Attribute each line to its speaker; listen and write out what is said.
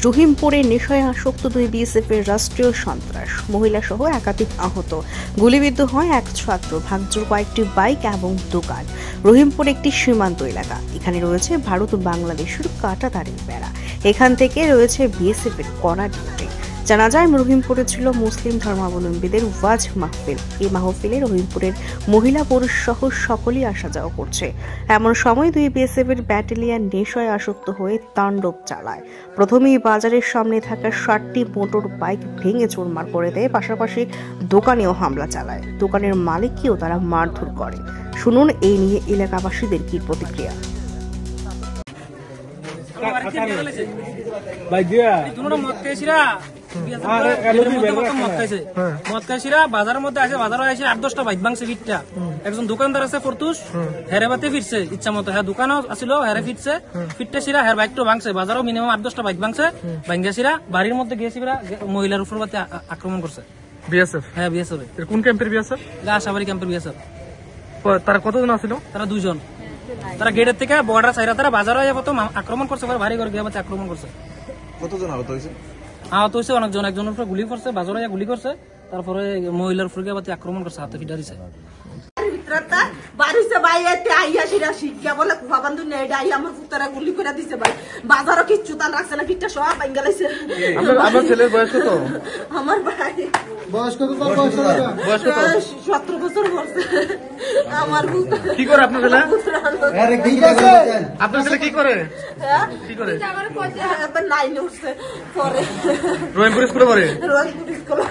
Speaker 1: রহিমপুরে নেশায় আসক্ত দুই বিএসএফের রাষ্ট্রীয় সন্ত্রাস, মহিলা সহ একাধিক আহত, গুলিবিদ্ধ হয় এক ছাত্র, ভাঙচুর কয়েকটি বাইক এবং দোকান। রহিমপুর একটি সীমান্ত এলাকা, এখানে রয়েছে ভারত ও বাংলাদেশের কাঁটাতারের বেড়া, এখান থেকে রয়েছে বিএসএফের কড়া ডিউটি। জানা যায় রহিমপুরে ছিল মুসলিম ধর্মাবলম্বীদের ওয়াজ মাহফিল। এই মাহফিলে রহিমপুরের মহিলা পুরুষ সহ সকলেই আসা যাওয়া করছে। এমন সময় দুই বিএসএফের ব্যাটালিয়ন নেশায় আসক্ত হয়ে তাণ্ডব চালায়। প্রথমেই বাজারের সামনে থাকা 60টি মোটর বাইক ভেঙে চুরমার করে দেয়, পাশাপাশি দোকানেও হামলা চালায়। দোকানের মালিককেও তারা মারধর করে। শুনুন এই নিয়ে এলাকাবাসীদের কি প্রতিক্রিয়া।
Speaker 2: বাজারের মধ্যে আছে, বাজারে এসে 8-10টা বাইক ভাঙছে। ফিটটা একজন দোকানদার আছে ফরতুস, হেরে বাতে ফিরছে ইচ্ছা মতো। হ্যাঁ দোকানও আসিল, হেরে ফিরছে, ফিটটা সিরা হের বাইকটাও ভাঙছে। বাজারও মিনিমাম 8-10টা বাইক ভাঙছে। ভাঙ্গিয়াছিরা বাড়ির মধ্যে গিয়েছিরা মহিলার উপর বাতে আক্রমণ করছে বিএসএফ। হ্যাঁ বিএসএফ। কোন ক্যাম্পের বিএসএফ? আশাবাড়ি ক্যাম্পের বিএসএফ। তারা কতজন আসছিল? তারা 2 জন। তারা গেটের থেকে বর্ডার সাইরা তারা বাজারে প্রথম আক্রমণ করছে, ভারী করে গিয়ে আক্রমণ করছে। কতজন আহত হয়েছে? আহত হয়েছে অনেকজন। একজনের উপরে গুলি করছে, বাজারে গুলি করছে, তারপরে মহিলার উপরে গিয়ে আক্রমণ করছে, হাতে ফিটা দিছে। গুলি করে দিছে ভাই, বাজারও কিচ্ছু তার রাখছে না, ফিটটা সব ভাঙা লাইছে। আমার ছেলের বয়স কত? আমার ভাই বয়স কত? 17 বছর বয়স। আমার কি করে আপনার ছেলে? আপনার ছেলে কি করে? কি করে? লাইনে উঠছে পরে রহিমপুর স্কুলে পড়ে। রহিমপুর স্কুলে।